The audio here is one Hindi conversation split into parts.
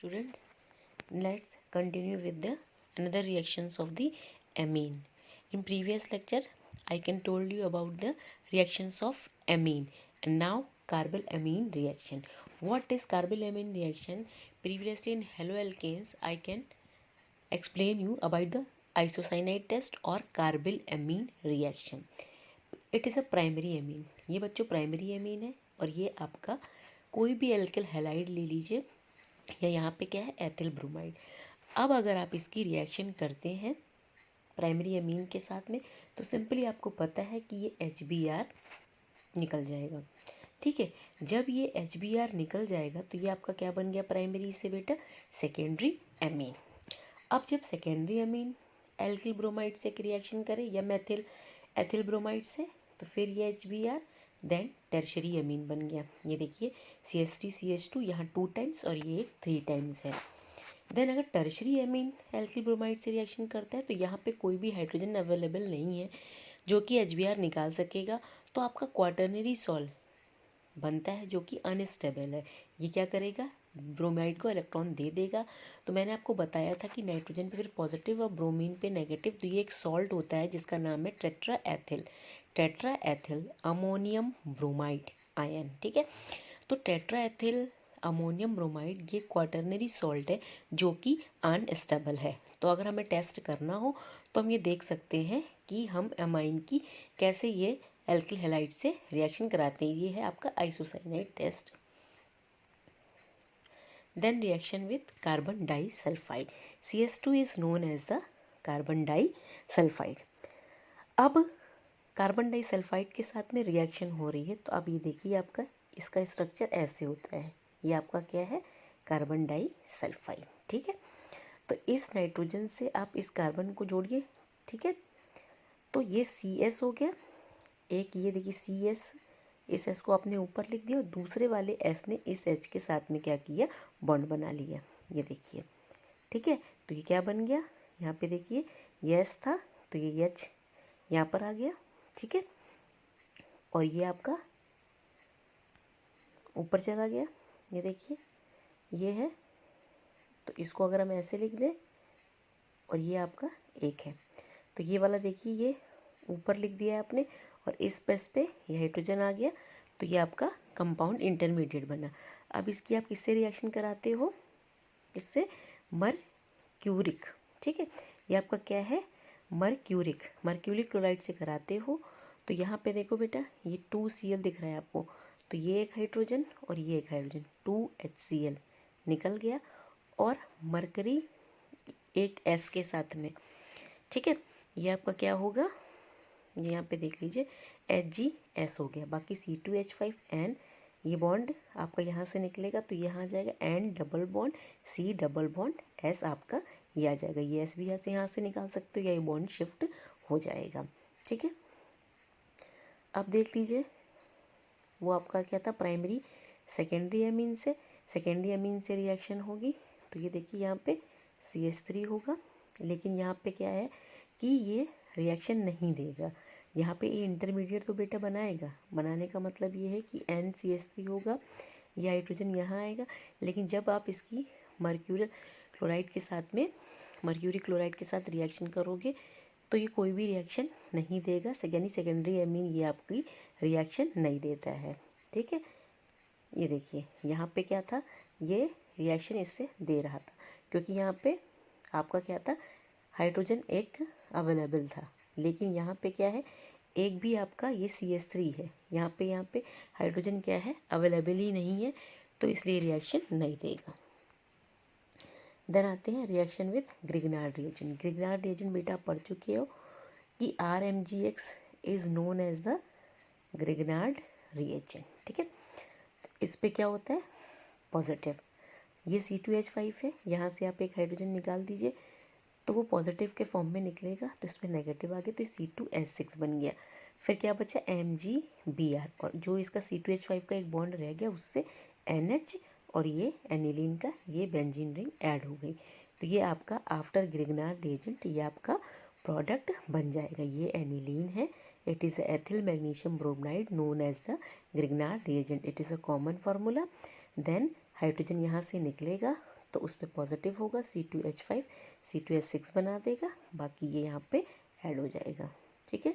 Students, let's continue with the another reactions of the amine. In previous lecture, I can told you about the reactions of amine, and now carbylamine reaction. What is carbylamine reaction? Previously in haloalkanes, I can explain you about the isocyanate test or carbylamine reaction. It is a primary amine. ये बच्चों प्राइमरी अमीन है और ये आपका कोई भी एल्किल हैलाइड ले लीजिए या यहाँ पे क्या है एथिल ब्रोमाइड. अब अगर आप इसकी रिएक्शन करते हैं प्राइमरी अमीन के साथ में तो सिंपली आपको पता है कि ये HBr निकल जाएगा. ठीक है, जब ये HBr निकल जाएगा तो ये आपका क्या बन गया प्राइमरी से बेटा सेकेंडरी अमीन. अब जब सेकेंडरी अमीन एल्किल ब्रोमाइड से रिएक्शन करे या मेथिल एथिल ब्रोमाइड से तो फिर ये HBr देन टर्शरी अमीन बन गया. ये देखिए CH3CH2 यहाँ 2 टाइम्स और ये 3 टाइम्स है. देन अगर टर्शरी अमीन एल्किल ब्रोमाइड से रिएक्शन करता है तो यहाँ पे कोई भी हाइड्रोजन अवेलेबल नहीं है जो कि HBr निकाल सकेगा, तो आपका क्वाटर्नरी सॉल्ट बनता है जो कि अनस्टेबल है. ये क्या करेगा ब्रोमाइड को इलेक्ट्रॉन दे देगा. तो मैंने आपको बताया था कि नाइट्रोजन पे फिर पॉजिटिव और ब्रोमीन पे नेगेटिव. तो ये एक सॉल्ट होता है जिसका नाम है tetra ethyl ammonium bromide ion. ठीक है, तो टेट्रा एथिल अमोनियम ब्रोमाइड ये क्वाटर्नरी सॉल्ट है जो कि अनस्टेबल है. तो अगर हमें टेस्ट करना हो तो हम ये देख सकते हैं कि हम अमाइन की कैसे ये एल्किल हैलाइड से रिएक्शन कराते हैं. ये है आपका isocyanide test. Then reaction with carbon disulphide. CH2 is known as the carbon disulphide. अब कार्बन डाइसल्फाइड के साथ में रिएक्शन हो रही है तो अब ये देखिए आपका इसका स्ट्रक्चर ऐसे होता है. ये आपका क्या है कार्बन डाइसल्फाइड. ठीक है, तो इस नाइट्रोजन से आप इस कार्बन को जोड़िए. ठीक है, तो ये CS हो गया एक. ये देखिए CS, इस S को आपने ऊपर लिख दिया और दूसरे वाले S ने इस H के साथ में क्या किया बॉन्ड बना लिया. ये देखिए. ठीक है, तो ये क्या बन गया यहाँ पे देखिए ये S था तो ये H यहाँ पर आ गया. ठीक है, और ये आपका ऊपर चला गया. ये देखिए ये है, तो इसको अगर हम ऐसे लिख दें और ये आपका एक है तो ये वाला देखिए ये ऊपर लिख दिया है आपने और इस पेस पे ये हाइड्रोजन आ गया तो ये आपका कंपाउंड इंटरमीडिएट बना. अब इसकी आप किससे रिएक्शन कराते हो, इससे मरक्यूरिक. ठीक है, ये आपका क्या है मर्क्यूरिक क्लोराइड से कराते हो. तो यहाँ पे देखो बेटा ये 2Cl दिख रहा है आपको, तो ये एक हाइड्रोजन और ये एक हाइड्रोजन 2HCl निकल गया और मरकरी एक S के साथ में. ठीक है, ये आपका क्या होगा यहाँ पे देख लीजिए HgS हो गया. बाकी C2H5N ये बॉन्ड आपका यहाँ से निकलेगा तो यहाँ आ जाएगा N double bond C double bond S आपका ये आ जाएगा. ये S भी यहाँ से निकाल सकते हो या ये बॉन्ड शिफ्ट हो जाएगा. ठीक है, अब देख लीजिए वो आपका क्या था प्राइमरी सेकेंडरी अमीन से रिएक्शन होगी. तो ये देखिए यहाँ पे CH3 होगा लेकिन यहाँ पे क्या है कि ये रिएक्शन नहीं देगा. यहाँ पे ये इंटरमीडिएट तो बेटा बनाएगा. बनाने का मतलब ये है कि NCH3 होगा, ये हाइड्रोजन यहाँ आएगा. लेकिन जब आप इसकी मर्क्यूरिक क्लोराइड के साथ रिएक्शन करोगे तो ये कोई भी रिएक्शन नहीं देगा. यानी सेकेंडरी अमीन ये आपकी रिएक्शन नहीं देता है. ठीक है, ये देखिए यहाँ पे क्या था ये रिएक्शन इससे दे रहा था क्योंकि यहाँ पे आपका क्या था हाइड्रोजन एक अवेलेबल था. लेकिन यहाँ पे क्या है एक भी आपका ये CH3 है. यहाँ पे हाइड्रोजन क्या है अवेलेबल ही नहीं है तो इसलिए रिएक्शन नहीं देगा. देन आते हैं reaction with Grignard reagent. Grignard reagent बेटा आप पढ़ चुके हो कि RMgX is known as the Grignard reagent. ठीक है, तो इस पे क्या होता है पॉजिटिव. ये C2H5 है, यहाँ से आप एक हाइड्रोजन निकाल दीजिए तो वो पॉजिटिव के फॉर्म में निकलेगा तो इसमें नेगेटिव आ गया तो C2H6 बन गया. फिर क्या बचा MgBr और जो इसका C2H5 का एक बॉन्ड रह गया उससे NH और ये एनिलीन का ये बेंजीन रिंग ऐड हो गई. तो ये आपका आफ्टर ग्रिग्नार्ड रिएजेंट ये आपका प्रोडक्ट बन जाएगा. ये एनिलीन है. It is ethyl magnesium bromide known as the Grignard reagent. It is a common formula. Then hydrogen यहाँ से निकलेगा तो उस पर पॉजिटिव होगा, C2H5 C2H6 बना देगा, बाकी ये यहाँ पे ऐड हो जाएगा। ठीक है।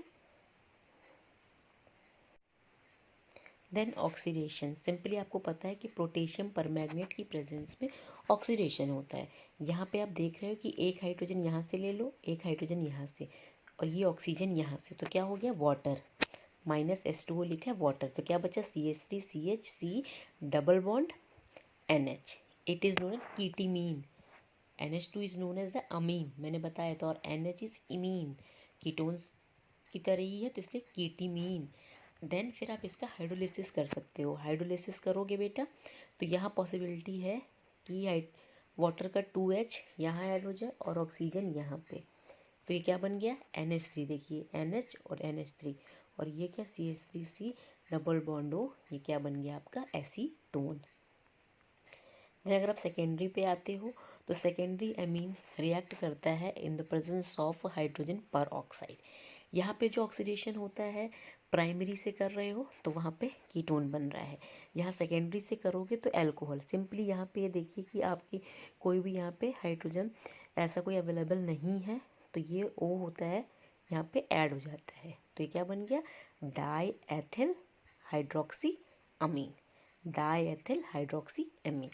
देन ऑक्सीडेशन, सिंपली आपको पता है कि पोटेशियम परमैंगनेट की प्रेजेंस में ऑक्सीडेशन होता है। यहाँ पे आप देख रहे हो कि एक हाइड्रोजन यहाँ से ले लो, एक हाइड्रोजन यहाँ से, और ये ऑक्सीजन यहाँ से, तो क्या हो गया वाटर, -H2O लिखा है वाटर, तो क्या बचा CH3CHC double bond NH, it is known as ketimine. NH2 is known as the amine, मैंने बताया था, और NH इज इमीन, कीटोन्स की तरह ही है, तो इसलिए कीटीमीन। देन फिर आप इसका हाइड्रोलिसिस कर सकते हो। हाइड्रोलिसिस करोगे बेटा तो यहाँ पॉसिबिलिटी है कि वाटर का 2H यहाँ ऐड हो जाए और ऑक्सीजन यहाँ पे, तो ये क्या बन गया NH3, देखिए NH और NH3, और ये क्या CH3C डबल बॉन्ड O, ये क्या बन गया आपका एसीटोन। देन अगर आप सेकेंडरी पे आते हो तो सेकेंडरी एमीन रिएक्ट करता है in the presence of hydrogen पर ऑक्साइड। यहाँ पे जो ऑक्सीडेशन होता है प्राइमरी से कर रहे हो तो वहाँ पे कीटोन बन रहा है, यहाँ सेकेंडरी से करोगे तो अल्कोहल। सिंपली यहाँ पे ये देखिए कि आपकी कोई भी यहाँ पे हाइड्रोजन ऐसा कोई अवेलेबल नहीं है, तो ये O होता है यहाँ पे ऐड हो जाता है, तो ये क्या बन गया डाई एथिल हाइड्रोक्सी अमीन, डाई एथिल हाइड्रोक्सी अमीन।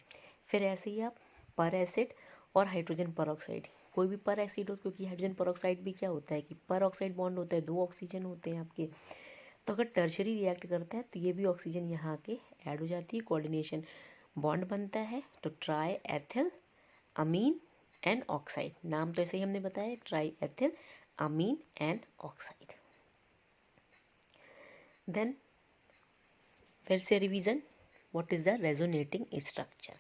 फिर ऐसे ही आप पर एसिड और हाइड्रोजन पर ऑक्साइड, कोई भी पर एसिड हो, क्योंकि हाइड्रोजन पर ऑक्साइड भी क्या होता है कि पर ऑक्साइड बॉन्ड होता है, 2 ऑक्सीजन होते हैं आपके, तो अगर टर्शरी रिएक्ट करता है तो ये भी ऑक्सीजन यहाँ के ऐड हो जाती है, कोऑर्डिनेशन बॉन्ड बनता है, तो tri ethyl amine and oxide, नाम तो ऐसे ही हमने बताया tri ethyl amine and oxide. Then फिर से revision, what is the resonating structure.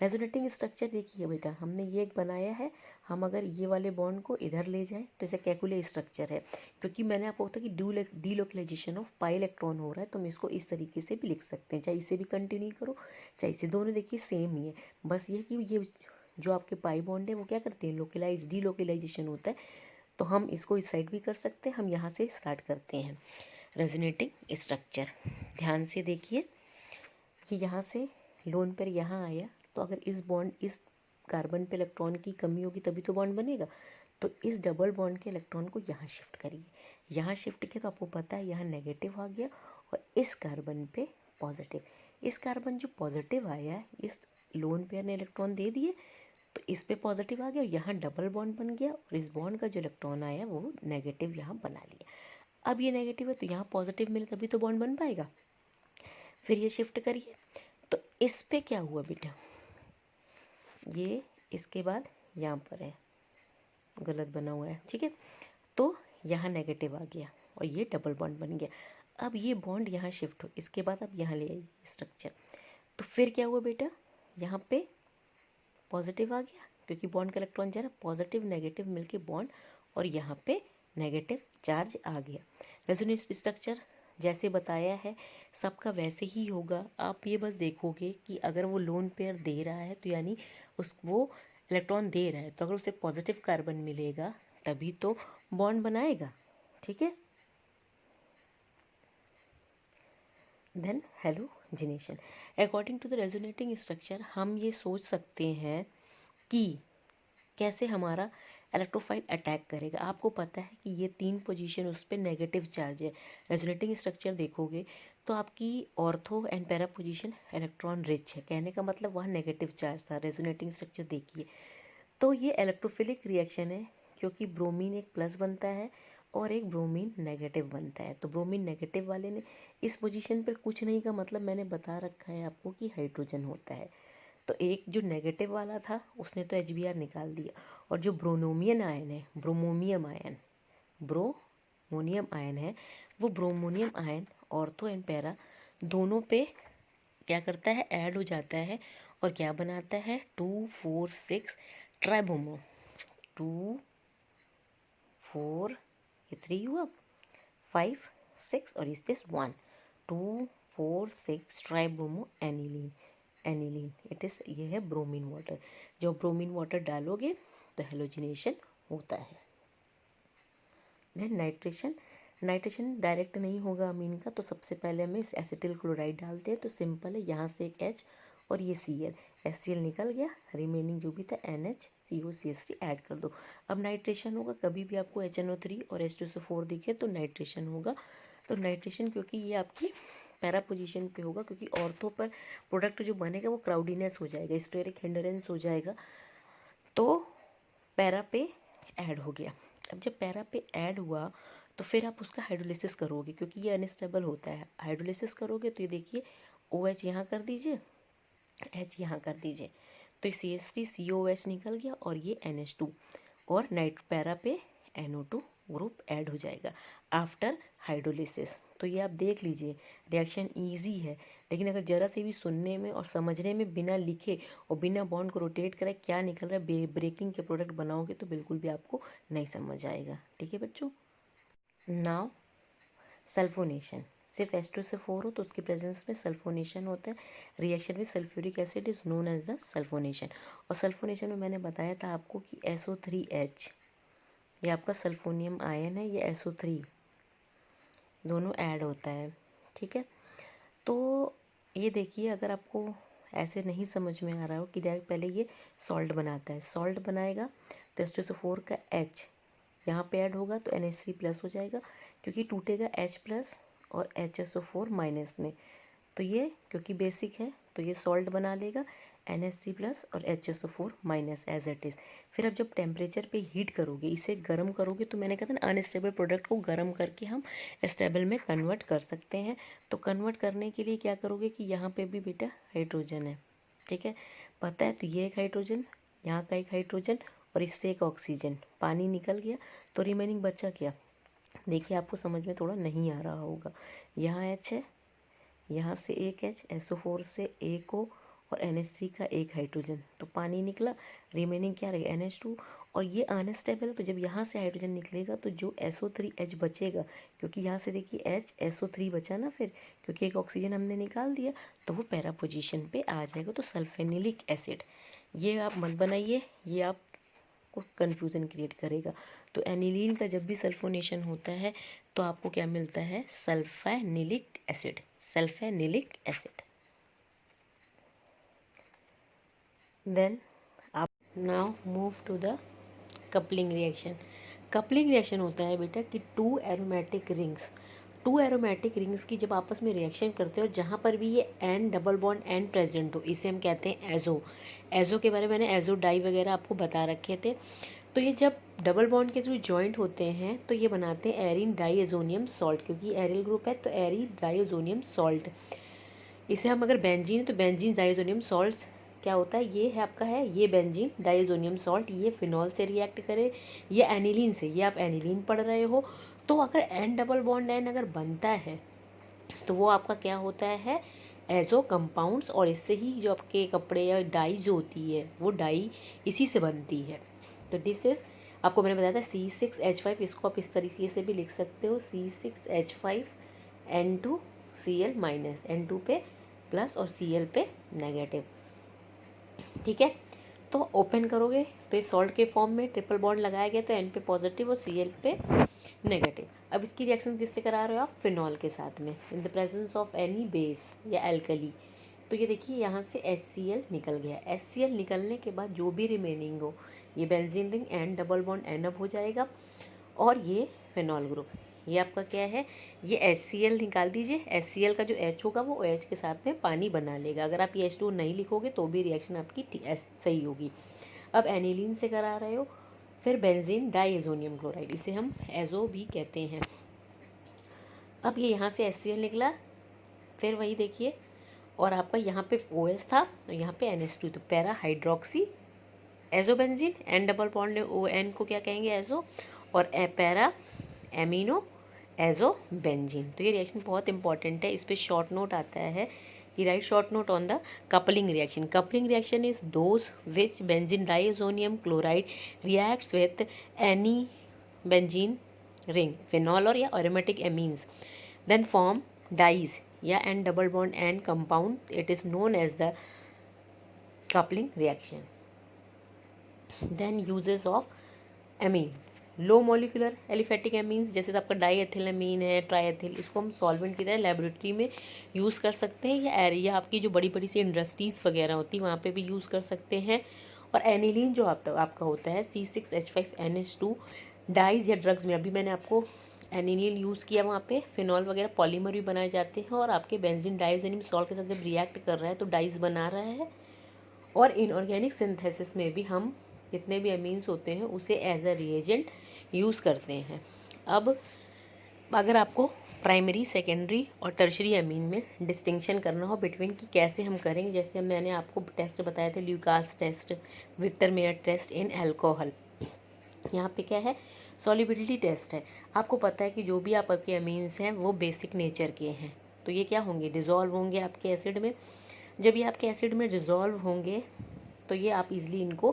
Resonating structure देखिए बेटा, हमने ये एक बनाया है, हम अगर ये वाले बॉन्ड को इधर ले जाएं तो इसे कैकुले स्ट्रक्चर है, क्योंकि मैंने आपको बताया कि डीलोकलाइजेशन ऑफ पाई इलेक्ट्रॉन हो रहा है, तो हम इसको इस तरीके से भी लिख सकते हैं, चाहे इसे भी कंटिन्यू करो चाहे इसे, दोनों देखिए सेम ही है, बस ये कि ये जो आपके पाई बॉन्ड है वो क्या करते हैं डीलोकलाइजेशन होता है, तो हम इसको इस साइड भी कर सकते हैं। हम यहाँ से स्टार्ट करते हैं रेजोनेटिंग स्ट्रक्चर। ध्यान से देखिए कि यहाँ से लोन पेयर यहाँ आया, तो अगर इस कार्बन पे इलेक्ट्रॉन की कमी होगी तभी तो बॉन्ड बनेगा, तो इस डबल बॉन्ड के इलेक्ट्रॉन को यहाँ शिफ्ट करिए, यहाँ शिफ्ट किया तो आपको पता है यहाँ नेगेटिव आ गया, और इस कार्बन पे पॉजिटिव, इस कार्बन जो पॉजिटिव आया है इस लोन पेयर ने इलेक्ट्रॉन दे दिए, तो इस पे पॉजिटिव आ गया और यहाँ डबल बॉन्ड बन गया, और इस बॉन्ड का जो इलेक्ट्रॉन आया वो नेगेटिव यहाँ बना लिया। अब ये नेगेटिव है तो यहाँ पॉजिटिव मिले तभी तो बॉन्ड बन पाएगा। फिर ये शिफ्ट करिए, तो इस पे क्या हुआ बेटा, ये इसके बाद यहाँ पर है, गलत बना हुआ है, ठीक है, तो यहाँ नेगेटिव आ गया और ये डबल बॉन्ड बन गया। अब ये बॉन्ड यहाँ शिफ्ट हो, इसके बाद अब यहाँ ले आइए स्ट्रक्चर, तो फिर क्या हुआ बेटा, यहाँ पे पॉजिटिव आ गया क्योंकि बॉन्ड का इलेक्ट्रॉन जा रहा, पॉजिटिव नेगेटिव मिलके बॉन्ड, और यहाँ पे नेगेटिव चार्ज आ गया। रेजोनेंस स्ट्रक्चर जैसे बताया है सबका वैसे ही होगा, आप ये बस देखोगे कि अगर वो लोन पेयर दे रहा है तो यानी वो इलेक्ट्रॉन दे रहा है, तो अगर उसे पॉजिटिव कार्बन मिलेगा तभी तो बॉन्ड बनाएगा, ठीक है। Then halogenation, according to the resonating structure हम ये सोच सकते हैं कि कैसे हमारा इलेक्ट्रोफाइल अटैक करेगा। आपको पता है कि ये 3 पोजीशन उस पर नेगेटिव चार्ज है, रेजोनेटिंग स्ट्रक्चर देखोगे तो आपकी ortho and para position electron rich है, कहने का मतलब वहाँ नेगेटिव चार्ज था। रेजोनेटिंग स्ट्रक्चर देखिए तो ये इलेक्ट्रोफिलिक रिएक्शन है, क्योंकि ब्रोमीन एक प्लस बनता है और एक ब्रोमीन नेगेटिव बनता है, तो ब्रोमीन नेगेटिव वाले ने इस पोजीशन पर कुछ नहीं का मतलब मैंने बता रखा है आपको कि हाइड्रोजन होता है, तो एक जो नेगेटिव वाला था उसने तो HBr निकाल दिया, और जो ब्रोमोनियम आयन है, ब्रोमोनियम आयन है, वो bromonium ion ortho and para दोनों पे क्या करता है ऐड हो जाता है, और क्या बनाता है 2,4,6 ट्राइब्रोमो, 2 4 ये 3 हुआ, 5 6 और इस 1, 2 4 6 ट्राइब्रोमो एनिलीन इट इज़, ये है ब्रोमीन वाटर। जब ब्रोमीन वाटर डालोगे तो हेलोजिनेशन होता है। देन नाइट्रेशन डायरेक्ट नहीं होगा अमीन का, तो सबसे पहले हमें एसिटिल क्लोराइड डालते हैं, तो सिंपल है, यहाँ से एक H और ये Cl, HCl निकल गया, रिमेनिंग जो भी था NHCOCH3 ऐड कर दो। अब नाइट्रेशन होगा, कभी भी आपको HNO3 और H2SO4 दिखे तो नाइट्रेशन होगा। तो नाइट्रेशन क्योंकि ये आपकी पैरा पोजीशन पे होगा, क्योंकि ऑर्थो पर प्रोडक्ट जो बनेगा वो क्राउडीनेस हो जाएगा, स्टेरिक हिंडरेंस हो जाएगा, तो पैरा पे ऐड हो गया। अब जब पैरा पे ऐड हुआ तो फिर आप उसका हाइड्रोलिसिस करोगे, क्योंकि ये अनस्टेबल होता है। हाइड्रोलिसिस करोगे तो ये देखिए OH यहाँ कर दीजिए, H यहाँ कर दीजिए, तो ये CH3COOH निकल गया और ये NH2 और नाइट पैरा पे NO2 ग्रुप ऐड हो जाएगा आफ्टर हाइड्रोलिसिस। तो ये आप देख लीजिए, रिएक्शन इजी है, लेकिन अगर ज़रा से भी सुनने में और समझने में बिना लिखे और बिना बॉन्ड को रोटेट करे क्या निकल रहा है, ब्रेकिंग के प्रोडक्ट बनाओगे तो बिल्कुल भी आपको नहीं समझ आएगा। ठीक है बच्चों। नाउ सल्फोनेशन, सिर्फ H2SO4 हो तो उसकी प्रेजेंस में सल्फोनेशन होता है। Reaction with sulphuric acid is known as the sulphonation. और सल्फोनेशन में मैंने बताया था आपको कि SO3H ये आपका सल्फोनियम आयन है, ये SO3 दोनों ऐड होता है। ठीक है, तो ये देखिए, अगर आपको ऐसे नहीं समझ में आ रहा हो कि डायरेक्ट पहले ये सॉल्ट बनाता है, सॉल्ट बनाएगा तो H2SO4 का H यहाँ पे ऐड होगा तो NH3 प्लस हो जाएगा, क्योंकि टूटेगा H प्लस और HSO4 माइनस में। तो ये क्योंकि बेसिक है तो ये सॉल्ट बना लेगा, NH3 प्लस और HSO4 minus as it is. फिर अब जब टेम्परेचर पे हीट करोगे, इसे गर्म करोगे, तो मैंने कहा था ना अनस्टेबल प्रोडक्ट को गर्म करके हम स्टेबल में कन्वर्ट कर सकते हैं। तो कन्वर्ट करने के लिए क्या करोगे कि यहाँ पे भी बेटा हाइड्रोजन है, ठीक है, पता है, तो ये एक हाइड्रोजन, यहाँ का एक हाइड्रोजन और इससे एक ऑक्सीजन, पानी निकल गया, तो रिमेनिंग बचा क्या, देखिए आपको समझ में थोड़ा नहीं आ रहा होगा। यहाँ H है, यहाँ से एक H, SO4 से एक O और NH3 का एक हाइड्रोजन, तो पानी निकला, रिमेनिंग क्या रहेगा NH2। और ये अनस्टेबल है, तो जब यहाँ से हाइड्रोजन निकलेगा तो जो SO3H बचेगा, क्योंकि यहाँ से देखिए H SO3 बचा ना, फिर क्योंकि एक ऑक्सीजन हमने निकाल दिया, तो वो पैरा पोजीशन पे आ जाएगा, तो सल्फेनिलिक एसिड। ये आप मत बनाइए, ये आप को कन्फ्यूज़न क्रिएट करेगा। तो एनिलीन का जब भी सल्फोनेशन होता है तो आपको क्या मिलता है, sulphanilic acid, sulphanilic acid. Then आप now move to the coupling reaction. Coupling reaction होता है बेटा कि टू एरोमेटिक रिंग्स की जब आपस में रिएक्शन करते हो, जहाँ पर भी ये N double bond N present हो, इसे हम कहते हैं एजो के बारे में मैंने एजो डाई वगैरह आपको बता रखे थे। तो ये जब डबल बॉन्ड के थ्रू जॉइंट होते हैं तो ये बनाते हैं एरिन डाईएजोनियम सॉल्ट, क्योंकि एरिल ग्रुप है तो एरी डाईएजोनियम सॉल्ट। इसे हम अगर बेंजीन, तो बेंजीन डाईएजोनियम सॉल्ट्स क्या होता है, ये है आपका है ये बेंजीन डाईएजोनियम सॉल्ट, ये फिनॉल से रिएक्ट करे, ये एनिलीन से, ये आप एनिलीन पढ़ रहे हो। तो अगर एन डबल बॉन्ड एन अगर बनता है तो वो आपका क्या होता है, एजो कंपाउंड्स, और इससे ही जो आपके कपड़े या डाई जो होती है वो डाई इसी से बनती है। तो दिस इज आपको मैंने बताया था C6H5, इसको आप इस तरीके से भी लिख सकते हो, C6H5N2Cl माइनस, N2 पे प्लस और Cl पे नेगेटिव। ठीक है, तो ओपन करोगे तो ये सॉल्ट के फॉर्म में ट्रिपल बॉन्ड लगाया गया, तो N पे पॉजिटिव और Cl पे नेगेटिव। अब इसकी रिएक्शन किससे करा रहे हो आप, फिनॉल के साथ में, in the presence of any base या एल्कली। तो ये देखिए यहाँ से HCl निकल गया, HCl निकलने के बाद जो भी रिमेनिंग हो, ये benzene ring and double bond N up हो जाएगा, और ये फिनॉल ग्रुप, ये आपका क्या है, ये HCl निकाल दीजिए, HCl का जो H होगा वो OH के साथ में पानी बना लेगा। अगर आप ये H2 नहीं लिखोगे तो भी रिएक्शन आपकी सही होगी। अब एनिलीन से करा रहे हो, फिर बेंजीन डाईएजोनियम क्लोराइड, इसे हम एजो भी कहते हैं। अब ये यहाँ से HCl निकला, फिर वही देखिए, और आपका यहाँ पे OH था और यहाँ पे NH2, तो para hydroxy azobenzene, N double bond ON को क्या कहेंगे, एजो, और पैरा एमिनो एजोबेंजीन। तो ये रिएक्शन बहुत इंपॉर्टेंट है, इस पर शॉर्ट नोट आता है कि write short note on the coupling reaction. Coupling reaction is those which benzene diazonium chloride reacts with any benzene ring, phenol और या aromatic amines, then form dyes या N double bond N compound, it is known as the coupling reaction. Then uses of amine. Low molecular aliphatic amines जैसे तो आपका डाईएथिलेमीन है, ट्राईएथिल, इसको हम सॉल्वेंट की तरह लेबोरेटरी में यूज़ कर सकते हैं, या एरिया आपकी जो बड़ी बड़ी सी इंडस्ट्रीज़ वगैरह होती है वहाँ पे भी यूज़ कर सकते हैं। और एनिलीन जो आपका होता है C6H5NH2 डाइज या ड्रग्स में, अभी मैंने आपको एनिलीन यूज़ किया, वहाँ पे फिनॉल वगैरह पॉलीमर भी बनाए जाते हैं, और आपके बेंजीन डाइज़ोनियम सॉल्ट के साथ जब रिएक्ट कर रहा है तो डाइज बना रहा है। और इनऑर्गेनिक सिंथेसिस में भी हम जितने भी अमीन्स होते हैं उसे एज अ रिएजेंट यूज़ करते हैं। अब अगर आपको प्राइमरी, सेकेंडरी और टर्शरी अमीन में डिस्टिंक्शन करना हो बिटवीन कि कैसे हम करेंगे, जैसे मैंने आपको टेस्ट बताए थे, Lucas test, Victor Meyer test in alcohol. यहाँ पे क्या है, सॉल्युबिलिटी टेस्ट है। आपको पता है कि जो भी आपके अमीन्स हैं वो बेसिक नेचर के हैं, तो ये क्या होंगे, डिज़ोल्व होंगे आपके एसिड में। जब ये आपके एसिड में डिज़ोल्व होंगे तो ये आप इजीली इनको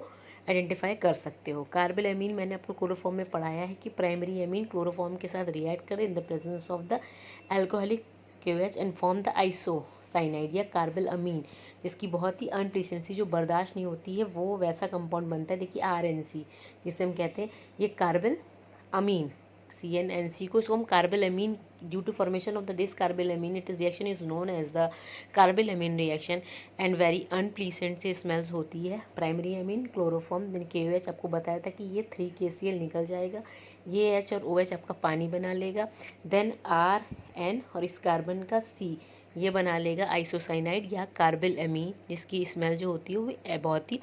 आइडेंटिफाई कर सकते हो। कार्बल एमीन मैंने आपको क्लोरोफॉर्म में पढ़ाया है कि प्राइमरी एमीन क्लोरोफॉर्म के साथ रिएक्ट करे in the presence of the alcoholic KOH and form the isocyanide या कार्बल अमीन, जिसकी बहुत ही अनप्लीसेंसी जो बर्दाश्त नहीं होती है वो वैसा कंपाउंड बनता है। देखिए RNC जिसे हम कहते हैं ये कार्बल अमीन, CnNC को, इसको हम carbyl amine due to formation of the this carbyl amine it is reaction is known as the carbyl amine reaction and very unpleasant से स्मेल्स होती है। Primary amine chloroform then KOH, आपको बताया था कि ये 3KCl निकल जाएगा, ये H और OH आपका पानी बना लेगा, देन RN और इस कार्बन का C ये बना लेगा आइसोसाइनाइड या कार्बल अमीन, जिसकी स्मेल जो होती है वो बहुत ही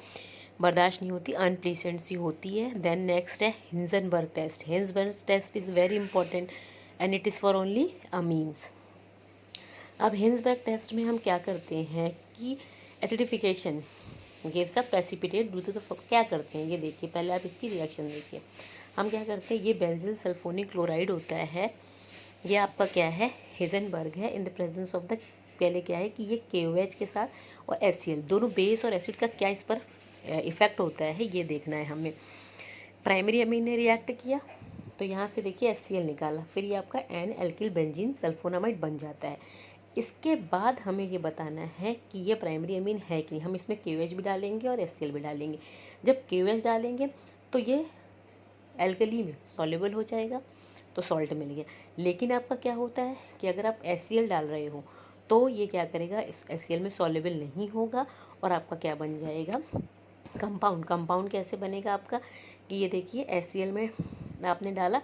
बर्दाश्त नहीं होती, अनप्लीसेंट सी होती है। देन नेक्स्ट है Hinsberg test. Hinsberg test is very important and it is for only amines. अब हिंजबर्ग टेस्ट में हम क्या करते हैं कि acidification gives a precipitate due to the, क्या करते हैं ये देखिए, पहले आप इसकी रिएक्शन देखिए। हम क्या करते हैं, ये बेंजिल सल्फोनिक क्लोराइड होता है, ये आपका क्या है, हिंजनबर्ग है in the presence of the, पहले क्या है कि ये KOH के साथ और HCl दोनों बेस और एसिड का क्या इस पर इफेक्ट होता है ये देखना है हमें। प्राइमरी अमीन ने रिएक्ट किया तो यहाँ से देखिए HCl निकाला, फिर ये आपका N एल्किल बेंजीन सल्फोनामाइड बन जाता है। इसके बाद हमें ये बताना है कि ये प्राइमरी अमीन है कि हम इसमें KOH भी डालेंगे और HCl भी डालेंगे। जब KOH डालेंगे तो ये एल्कली में सॉल्युबल हो जाएगा, तो सॉल्ट मिल गया। लेकिन आपका क्या होता है कि अगर आप HCl डाल रहे हो तो ये क्या करेगा, इस HCl में सॉल्युबल नहीं होगा और आपका क्या बन जाएगा, कंपाउंड। कंपाउंड कैसे बनेगा आपका कि ये देखिए HCl में आपने डाला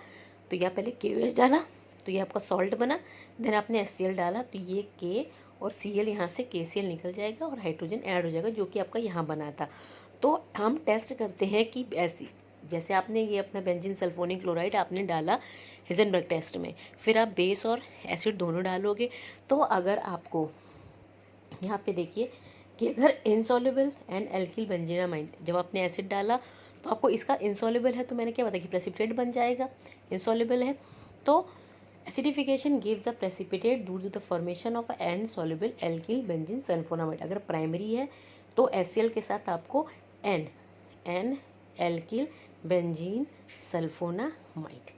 तो यह पहले KOH डाला तो ये आपका सॉल्ट बना, देन आपने HCl डाला तो ये K और Cl यहाँ से KCl निकल जाएगा और हाइड्रोजन ऐड हो जाएगा जो कि आपका यहाँ बना था। तो हम टेस्ट करते हैं कि ऐसी, जैसे आपने ये अपना बेंजीन सल्फोनिक क्लोराइड आपने डाला हिंजनबर्ग टेस्ट में, फिर आप बेस और एसिड दोनों डालोगे, तो अगर आपको यहाँ पे देखिए कि अगर इनसॉल्युबल एंड एल्किल बेंजीनामाइड, जब आपने एसिड डाला तो आपको इसका इनसॉल्युबल है तो मैंने क्या बताया कि प्रेसिपिटेट बन जाएगा, इनसॉल्युबल है तो acidification gives the precipitate due to the formation of an soluble alkyl benzene sulphonamide. अगर प्राइमरी है तो HCl के साथ आपको एन एल्किल बेंजीन सल्फोनामाइड,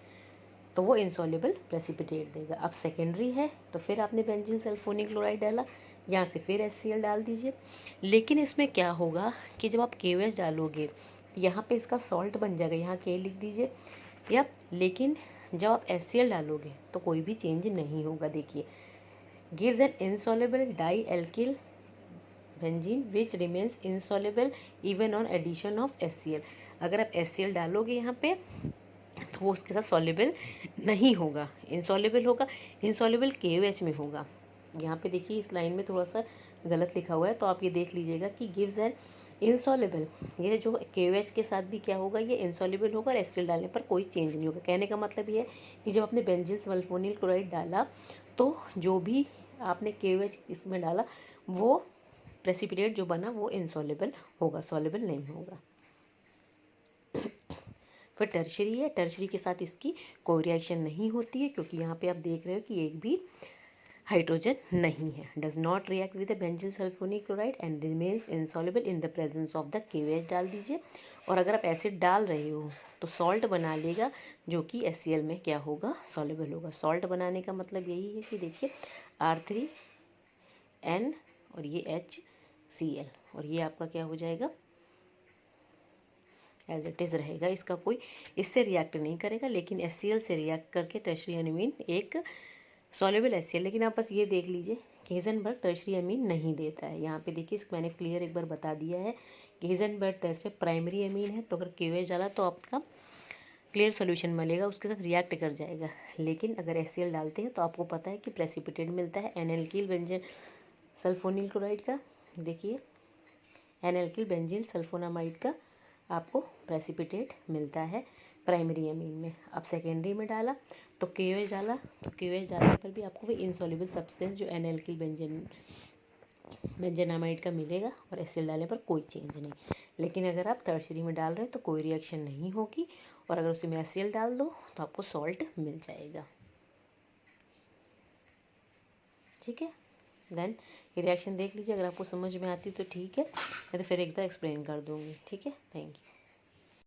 तो वो इनसॉल्युबल प्रेसिपिटेट देगा। अब सेकेंडरी है तो फिर आपने बेंजीन सल्फोनिक क्लोराइड डाला, यहाँ से फिर HCl डाल दीजिए। लेकिन इसमें क्या होगा कि जब आप KOH डालोगे तो यहाँ पे इसका सॉल्ट बन जाएगा, यहाँ K लिख दीजिए या, लेकिन जब आप HCl डालोगे तो कोई भी चेंज नहीं होगा। देखिए gives an insoluble di alkyl benzene which remains insoluble even on addition of HCl। अगर आप HCl डालोगे यहाँ पे तो वो उसके साथ सॉल्युबल नहीं होगा, इनसॉल्युबल होगा, इनसॉल्युबल KOH में होगा। यहाँ पे देखिए इस लाइन में थोड़ा सा गलत लिखा हुआ है तो आप ये देख लीजिएगा कि गिव्स एन इनसॉल्युबल, ये जो KOH के साथ भी क्या होगा, ये इनसॉल्युबल होगा और HCl डालने पर कोई चेंज नहीं होगा। कहने का मतलब ये है कि जब आपने बेंजीन सल्फोनिल क्लोराइड डाला तो जो भी आपने KOH इसमें डाला वो प्रेसिपिटेट जो बना वो इनसॉल्युबल होगा, सॉल्युबल नहीं होगा। फिर टर्शरी है, टर्शरी के साथ इसकी कोई रिएक्शन नहीं होती है क्योंकि यहाँ पे आप देख रहे हो कि एक भी हाइड्रोजन नहीं है, does not react with the benzene sulphonic chloride and remains insoluble in the presence of the KOH डाल दीजिए। और अगर आप एसिड डाल रहे हो तो सॉल्ट बना लेगा जो कि HCl में क्या होगा, सॉल्युबल होगा। सॉल्ट बनाने का मतलब यही है कि देखिए R3N और ये HCl और ये आपका क्या हो जाएगा एज इट इज़ रहेगा, इसका कोई इससे रिएक्ट नहीं करेगा, लेकिन HCl से रिएक्ट करके टर्शरी अमीन एक सॉल्युबल HCl। लेकिन आप बस ये देख लीजिए कि हेज़नबर्ग टर्शरी अमीन नहीं देता है। यहाँ पे देखिए मैंने क्लियर एक बार बता दिया है कि हेज़नबर्ग टेस्ट में प्राइमरी अमीन है, तो अगर KOH डाला तो आपका क्लियर सॉल्यूशन मिलेगा, उसके साथ रिएक्ट कर जाएगा। लेकिन अगर HCl डालते हैं तो आपको पता है कि प्रेसिपिटेट मिलता है एनएल्किल बेंजीन सल्फोनिल क्लोराइड का। देखिए एनएल्किल बेंजीन सल्फोनामाइड का आपको प्रेसिपिटेट मिलता है प्राइमरी अमीन में। अब सेकेंडरी में डाला तो KOH डाला, तो KOH डालने पर भी आपको वही इनसॉल्युबल सब्सटेंस जो एनएल्किल बेंजेनामाइड का मिलेगा, और HCl डालने पर कोई चेंज नहीं। लेकिन अगर आप टर्शरी में डाल रहे हैं तो कोई रिएक्शन नहीं होगी, और अगर उसमें HCl डाल दो तो आपको सॉल्ट मिल जाएगा। ठीक है, देन ये रिएक्शन देख लीजिए, अगर आपको समझ में आती तो ठीक है, मैं तो फिर एक बार एक्सप्लेन कर दूँगी। ठीक है, थैंक यू।